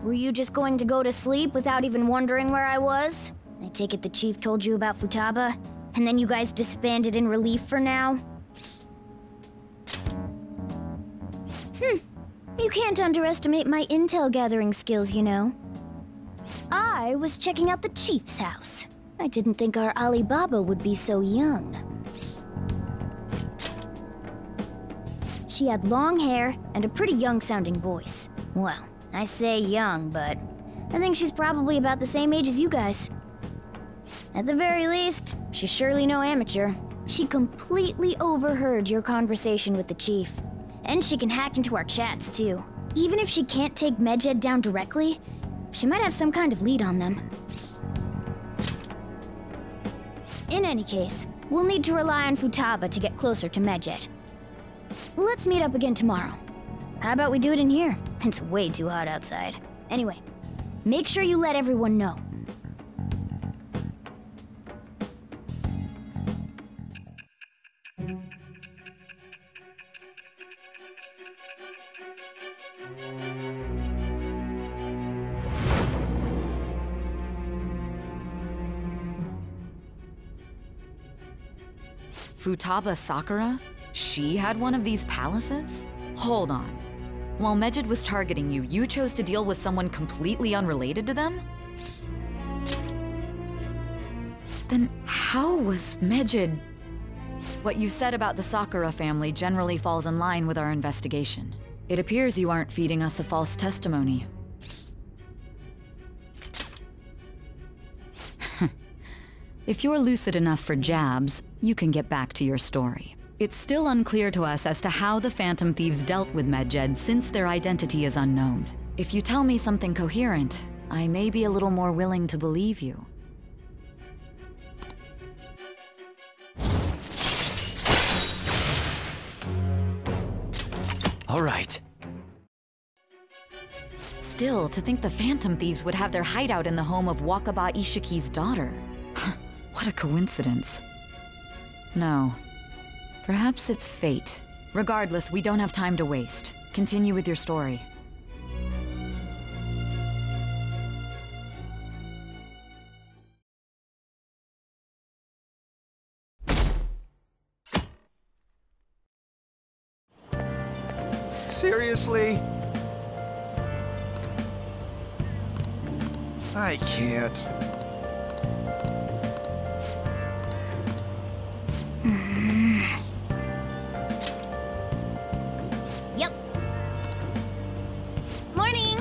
Were you just going to go to sleep without even wondering where I was? I take it the chief told you about Futaba, and then you guys disbanded in relief for now? You can't underestimate my intel gathering skills, you know. I was checking out the chief's house. I didn't think our Alibaba would be so young. She had long hair and a pretty young-sounding voice. Well, I say young, but I think she's probably about the same age as you guys. At the very least, she's surely no amateur. She completely overheard your conversation with the chief. And she can hack into our chats, too. Even if she can't take Medjed down directly, she might have some kind of lead on them. In any case, we'll need to rely on Futaba to get closer to Medjed. Let's meet up again tomorrow. How about we do it in here? It's way too hot outside. Anyway, make sure you let everyone know. Futaba Sakura? She had one of these palaces? Hold on. While Medjed was targeting you, you chose to deal with someone completely unrelated to them? Then how was Medjed... What you said about the Sakura family generally falls in line with our investigation. It appears you aren't feeding us a false testimony. If you're lucid enough for jabs, you can get back to your story. It's still unclear to us as to how the Phantom Thieves dealt with Medjed since their identity is unknown. If you tell me something coherent, I may be a little more willing to believe you. All right. Still, to think the Phantom Thieves would have their hideout in the home of Wakaba Ishiki's daughter. What a coincidence. No. Perhaps it's fate. Regardless, we don't have time to waste. Continue with your story. Seriously? I can't. Yep. Morning!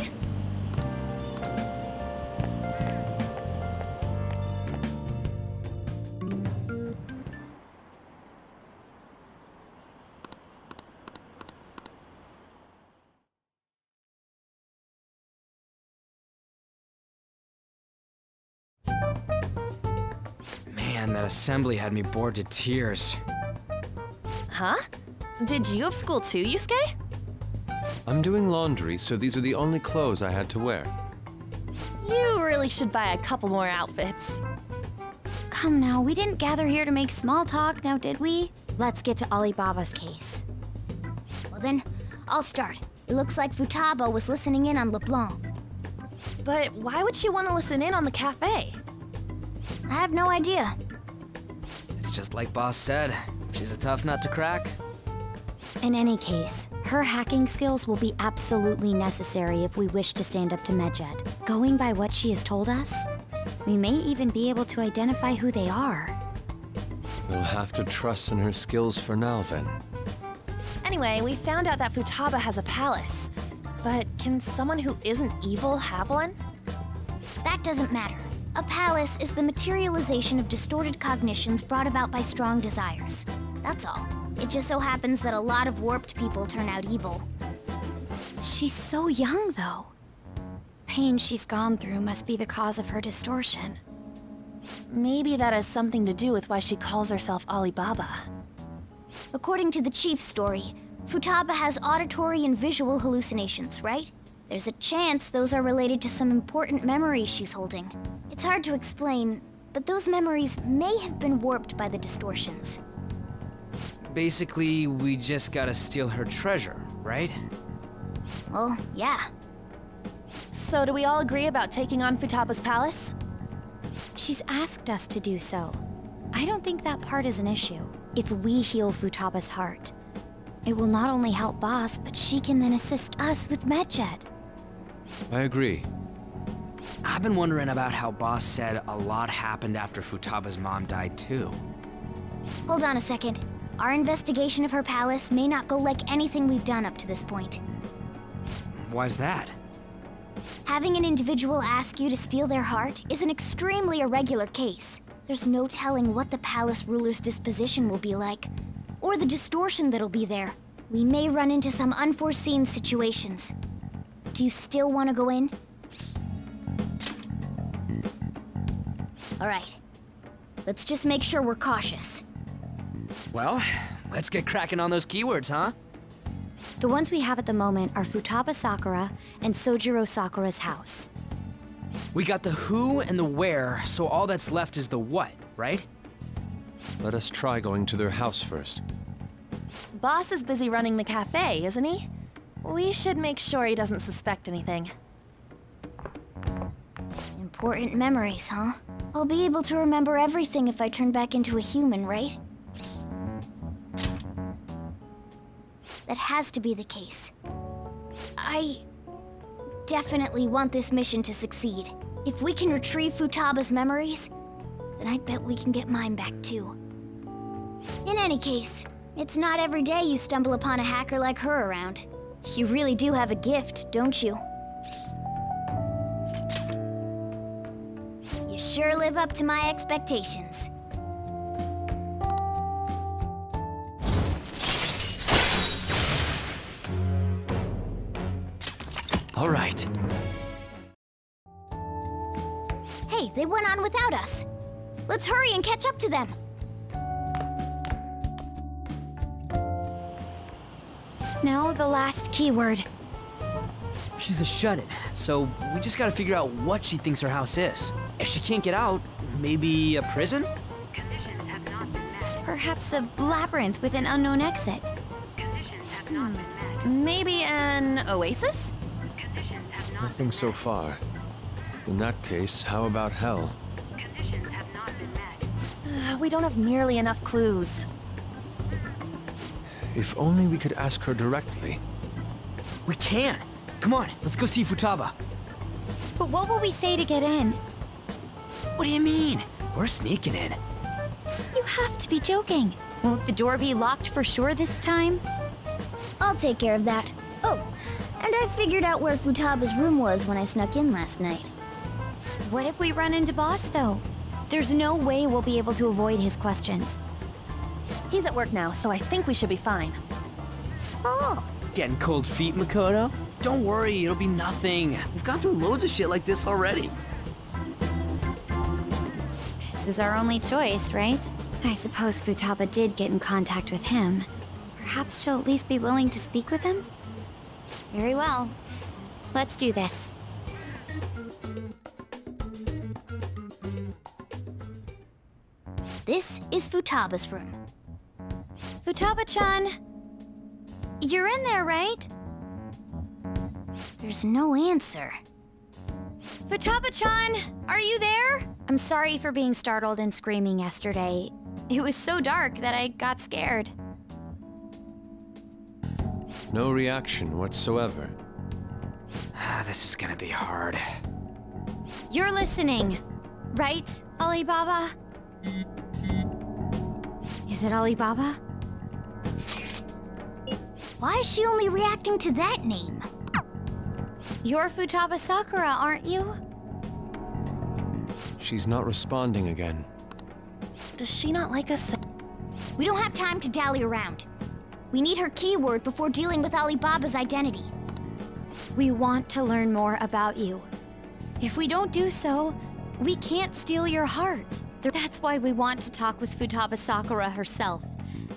Man, that assembly had me bored to tears. Huh? Did you have school too, Yusuke? I'm doing laundry, so these are the only clothes I had to wear. You really should buy a couple more outfits. Come now, we didn't gather here to make small talk, now did we? Let's get to Alibaba's case. Well then, I'll start. It looks like Futaba was listening in on LeBlanc. But why would she want to listen in on the cafe? I have no idea. It's just like Boss said. She's a tough nut to crack. In any case, her hacking skills will be absolutely necessary if we wish to stand up to Medjed. Going by what she has told us, we may even be able to identify who they are. We'll have to trust in her skills for now, then. Anyway, we found out that Futaba has a palace. But can someone who isn't evil have one? That doesn't matter. A palace is the materialization of distorted cognitions brought about by strong desires. That's all. It just so happens that a lot of warped people turn out evil. She's so young, though. Pain she's gone through must be the cause of her distortion. Maybe that has something to do with why she calls herself Alibaba. According to the chief's story, Futaba has auditory and visual hallucinations, right? There's a chance those are related to some important memories she's holding. It's hard to explain, but those memories may have been warped by the distortions. Basically, we just gotta steal her treasure, right? Well, yeah. So do we all agree about taking on Futaba's palace? She's asked us to do so. I don't think that part is an issue. If we heal Futaba's heart, it will not only help Boss, but she can then assist us with Medjed. I agree. I've been wondering about how Boss said a lot happened after Futaba's mom died too. Hold on a second. Our investigation of her palace may not go like anything we've done up to this point. Why's that? Having an individual ask you to steal their heart is an extremely irregular case. There's no telling what the palace ruler's disposition will be like, or the distortion that'll be there. We may run into some unforeseen situations. Do you still want to go in? Alright. Let's just make sure we're cautious. Well, let's get cracking on those keywords, huh? The ones we have at the moment are Futaba Sakura and Sojiro Sakura's house. We got the who and the where, so all that's left is the what, right? Let us try going to their house first. Boss is busy running the cafe, isn't he? We should make sure he doesn't suspect anything. Important memories, huh? I'll be able to remember everything if I turn back into a human, right? That has to be the case. I definitely want this mission to succeed. If we can retrieve Futaba's memories, then I bet we can get mine back too. In any case, it's not every day you stumble upon a hacker like her around. You really do have a gift, don't you? You sure live up to my expectations. All right. Hey, they went on without us. Let's hurry and catch up to them. Now the last keyword. She's a shut-in, so we just gotta figure out what she thinks her house is. If she can't get out, maybe a prison? Conditions have not been met. Perhaps a labyrinth with an unknown exit. Conditions have not been met. Maybe an oasis? Conditions have not Nothing so far. In that case, how about hell? Conditions have not been met. We don't have nearly enough clues. If only we could ask her directly. We can! Come on, let's go see Futaba. But what will we say to get in? What do you mean? We're sneaking in. You have to be joking. Won't the door be locked for sure this time? I'll take care of that. Oh, and I figured out where Futaba's room was when I snuck in last night. What if we run into Boss, though? There's no way we'll be able to avoid his questions. He's at work now, so I think we should be fine. Oh. Getting cold feet, Makoto? Don't worry, it'll be nothing. We've gone through loads of shit like this already. This is our only choice, right? I suppose Futaba did get in contact with him. Perhaps she'll at least be willing to speak with him? Very well. Let's do this. This is Futaba's room. Futaba-chan! You're in there, right? There's no answer. Futaba-chan, are you there? I'm sorry for being startled and screaming yesterday. It was so dark that I got scared. No reaction whatsoever. This is gonna be hard. You're listening, right, Alibaba? Is it Alibaba? Why is she only reacting to that name? You're Futaba Sakura, aren't you? She's not responding again. Does she not like us? We don't have time to dally around. We need her keyword before dealing with Alibaba's identity. We want to learn more about you. If we don't do so, we can't steal your heart. That's why we want to talk with Futaba Sakura herself,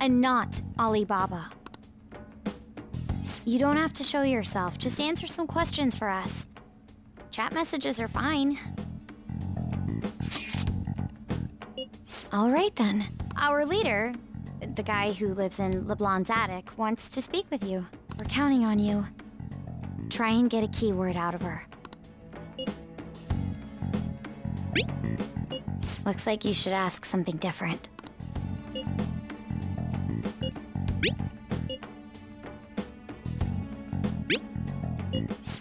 and not Alibaba. You don't have to show yourself, just answer some questions for us. Chat messages are fine. All right then. Our leader, the guy who lives in LeBlanc's attic, wants to speak with you. We're counting on you. Try and get a keyword out of her. Looks like you should ask something different.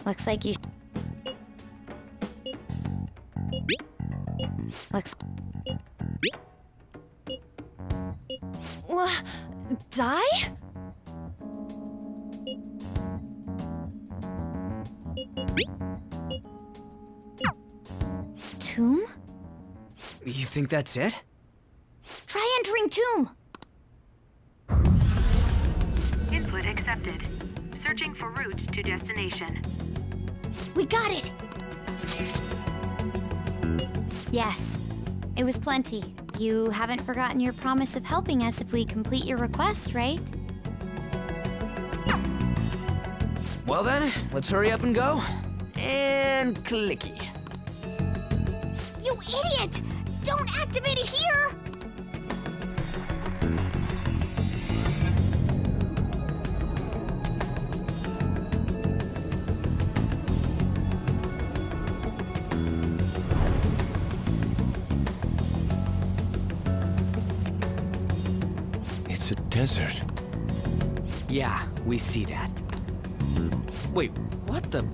Looks like you Looks... Die? Tomb? You think that's it? Try entering tomb! Input accepted. Searching for route to destination. We got it! Yes, it was plenty. You haven't forgotten your promise of helping us if we complete your request, right? Well then, let's hurry up and go. And clicky. You idiot! Don't activate it here! It's a desert. Yeah, we see that. Wait, what the?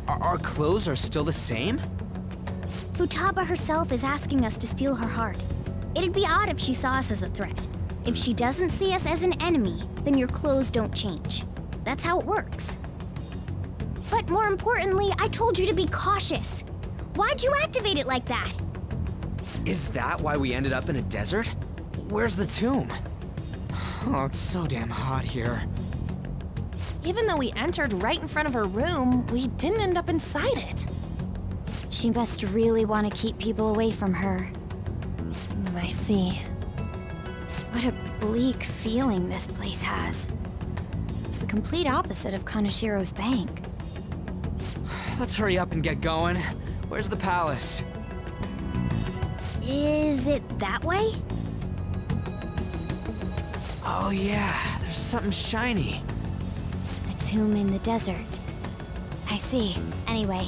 Our clothes are still the same? Futaba herself is asking us to steal her heart. It'd be odd if she saw us as a threat. If she doesn't see us as an enemy, then your clothes don't change. That's how it works. But more importantly, I told you to be cautious. Why'd you activate it like that? Is that why we ended up in a desert? Where's the tomb? Oh, it's so damn hot here. Even though we entered right in front of her room, we didn't end up inside it. She must really want to keep people away from her. I see. What a bleak feeling this place has. It's the complete opposite of Kanashiro's bank. Let's hurry up and get going. Where's the palace? Is it that way? Oh yeah, there's something shiny. A tomb in the desert. I see. Anyway,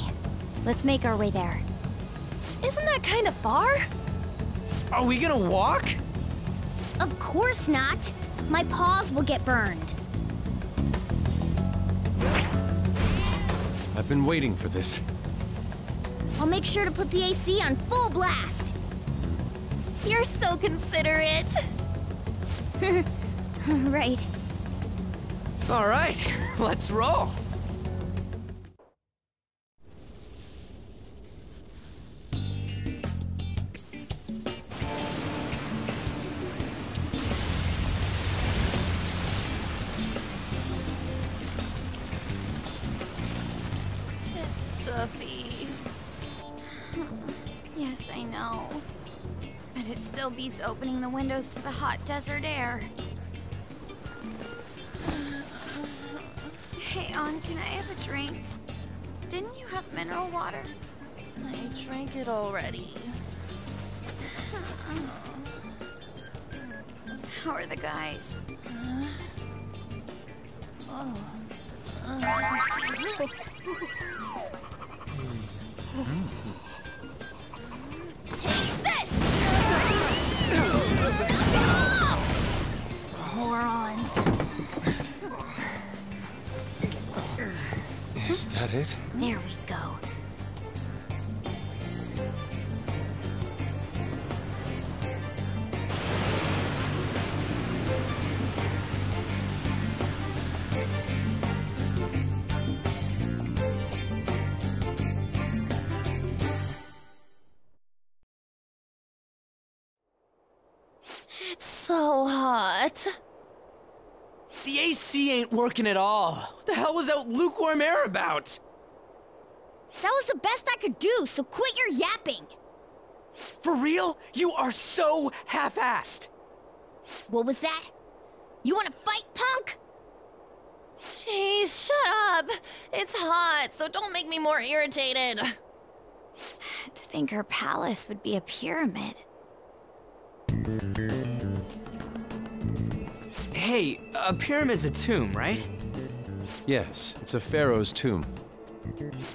let's make our way there. Isn't that kind of far? Are we gonna walk? Of course not! My paws will get burned. I've been waiting for this. I'll make sure to put the AC on full blast. You're so considerate. Right. All right, let's roll. It's stuffy. Yes, I know. But it still beats opening the windows to the hot desert air. Hey, Ann, can I have a drink? Didn't you have mineral water? I drank it already. How are the guys? Take this! Morons. Is that it? There we go. It's so hot. The AC ain't working at all. What the hell was that lukewarm air about? That was the best I could do, so quit your yapping. For real? You are so half-assed. What was that? You wanna fight, punk? Jeez, shut up. It's hot, so don't make me more irritated. To think her palace would be a pyramid. Hey, a pyramid's a tomb, right? Yes, it's a pharaoh's tomb.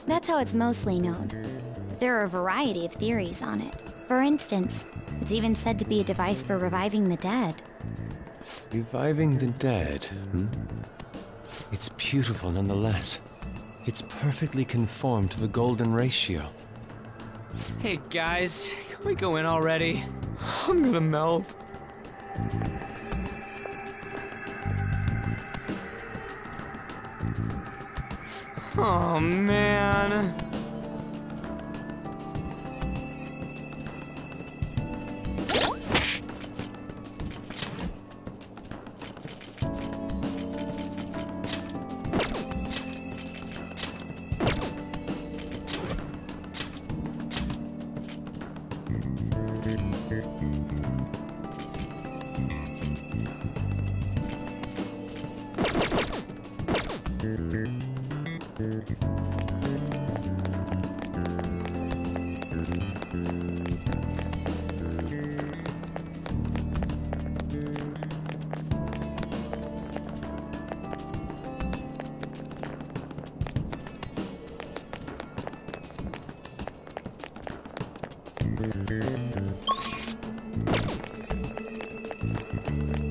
That's how it's mostly known. There are a variety of theories on it. For instance, it's even said to be a device for reviving the dead. Reviving the dead, hmm? It's beautiful nonetheless. It's perfectly conformed to the golden ratio. Hey guys, can we go in already? I'm gonna melt. Oh man.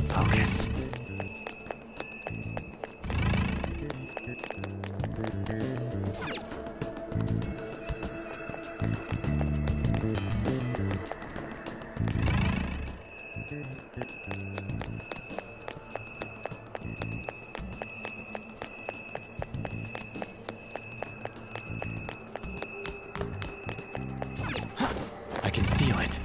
Focus. I can feel it.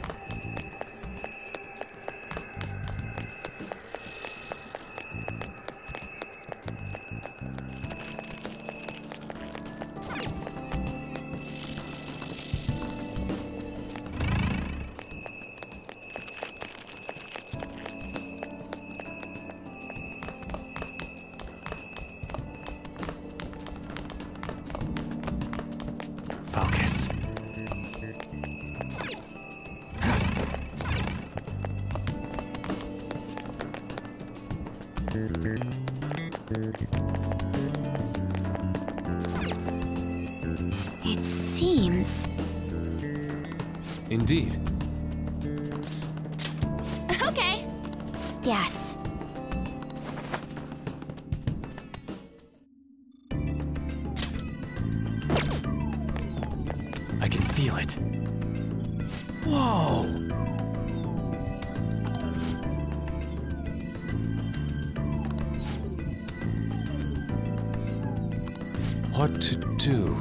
Focus. It seems... Indeed. Okay. Yes. I can feel it. Whoa! What to do?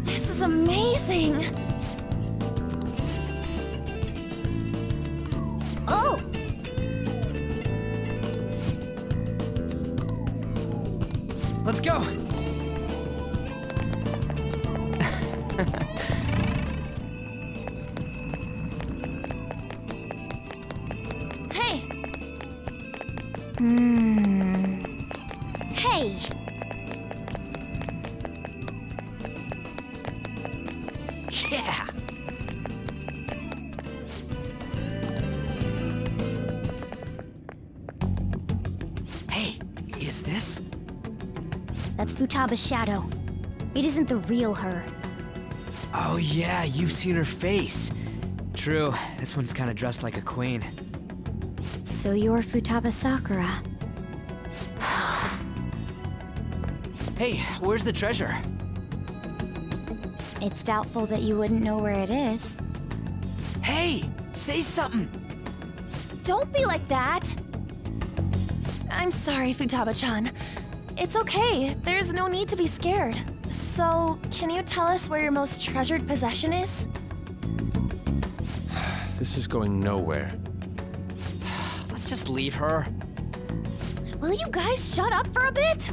This is amazing! Oh! Let's go! Hey! Hey! Yeah! Hey, is this? That's Futaba's shadow. It isn't the real her. Oh yeah, you've seen her face. True, this one's kinda dressed like a queen. So you're Futaba Sakura. Hey, where's the treasure? It's doubtful that you wouldn't know where it is. Hey, say something! Don't be like that! I'm sorry, Futaba-chan. It's okay, there's no need to be scared. So, can you tell us where your most treasured possession is? This is going nowhere. Let's just leave her. Will you guys shut up for a bit?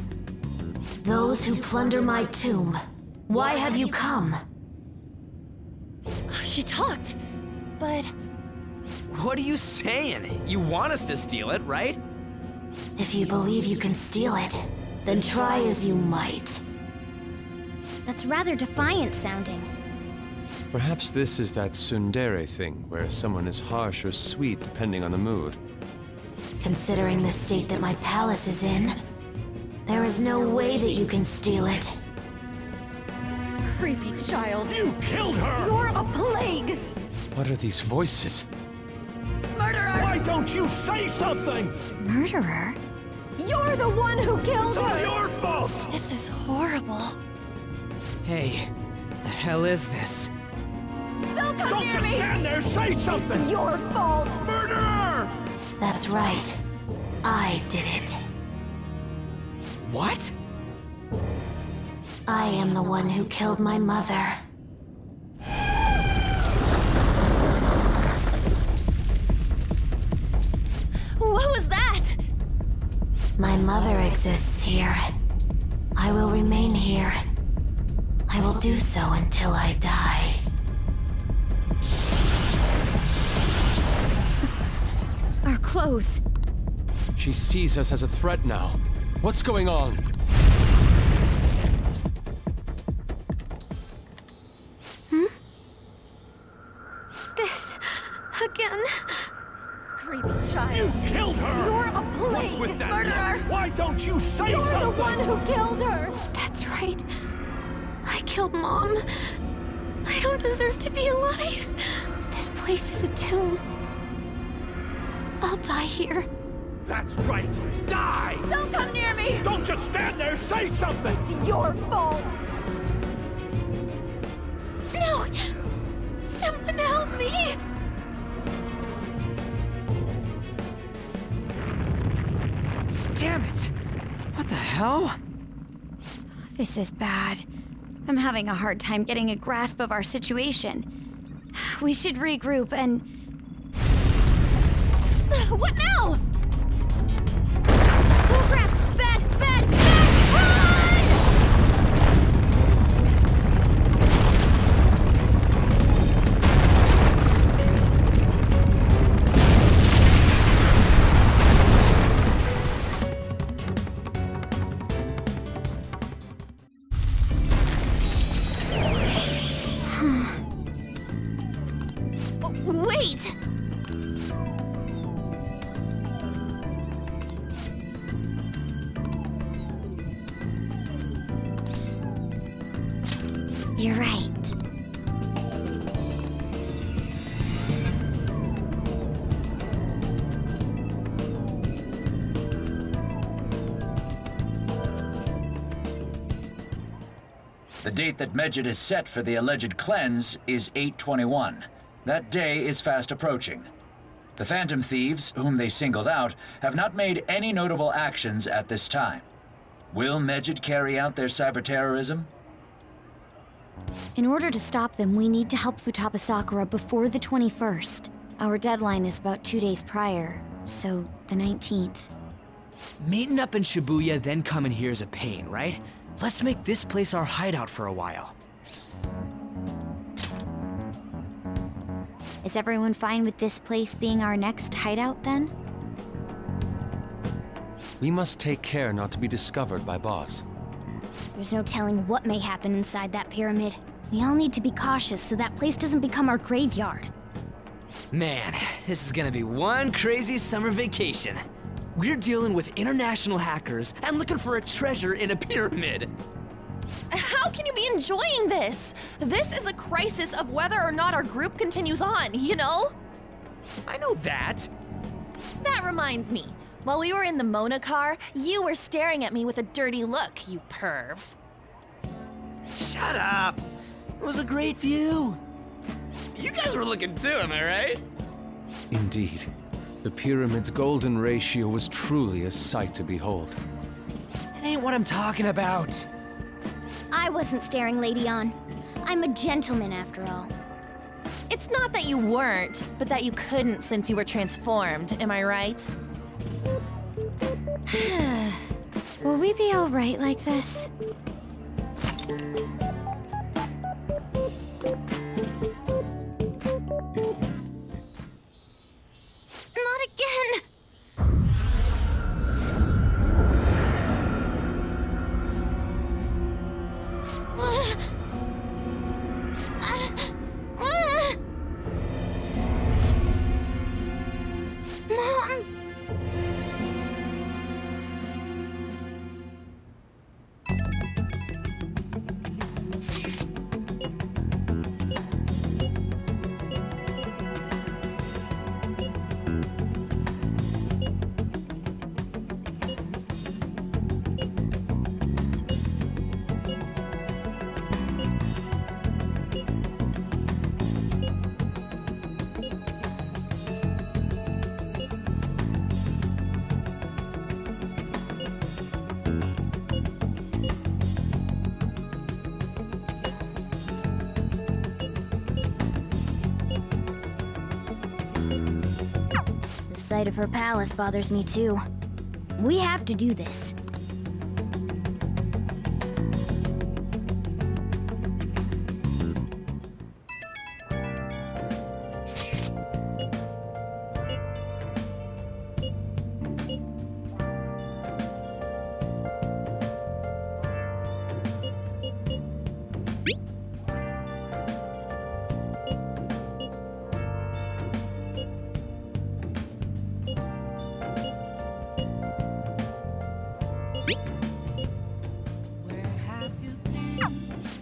Those who plunder my tomb, why have you come? She talked, but What are you saying? You want us to steal it, right? If you believe you can steal it, then try as you might. That's rather defiant sounding. Perhaps this is that tsundere thing, where someone is harsh or sweet depending on the mood. Considering the state that my palace is in, there is no way that you can steal it. Creepy child. You killed her! You're a plague! What are these voices? Murderer! Why don't you say something? Murderer? You're the one who killed It's all her! your fault! This is horrible. Hey, the hell is this? Don't come Don't near just me! stand there, say something! Your fault! Murderer! That's right. I did it. What? I am the one who killed my mother. What was that? My mother exists here. I will remain here. I will do so until I die. Our clothes. She sees us as a threat now. What's going on? This... again? Creepy child. You killed her! You're a plague! What's with that Murderer! look? Why don't you say You're something? the one who killed her! That's right. I killed Mom. I don't deserve to be alive. This place is a tomb. I'll die here. That's right! Die! Don't come near me! Don't just stand there, say something! It's your fault! No! Someone help me! Damn it! What the hell? This is bad. I'm having a hard time getting a grasp of our situation. We should regroup and... What now? Oh crap! Bad! Bad! Bad! Run! Wait! You're right. The date that Medjed is set for the alleged cleanse is 8/21. That day is fast approaching. The Phantom Thieves, whom they singled out, have not made any notable actions at this time. Will Medjed carry out their cyber-terrorism? In order to stop them, we need to help Futaba Sakura before the 21st. Our deadline is about 2 days prior, so the 19th. Meeting up in Shibuya, then coming here is a pain, right? Let's make this place our hideout for a while. Is everyone fine with this place being our next hideout, then? We must take care not to be discovered by Boss. There's no telling what may happen inside that pyramid. We all need to be cautious so that place doesn't become our graveyard. Man, this is gonna be one crazy summer vacation. We're dealing with international hackers and looking for a treasure in a pyramid. How can you be enjoying this? This is a crisis of whether or not our group continues on, you know? I know that. That reminds me. While we were in the Mona car, you were staring at me with a dirty look, you perv. Shut up. It was a great view. You guys were looking too, am I right? Indeed. The pyramid's golden ratio was truly a sight to behold. It ain't what I'm talking about. I wasn't staring, Lady On. I'm a gentleman, after all. It's not that you weren't, but that you couldn't since you were transformed, am I right? Will we be alright like this? sight of her palace bothers me too. We have to do this.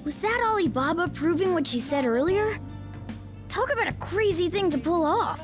Was that Alibaba proving what she said earlier? Talk about a crazy thing to pull off.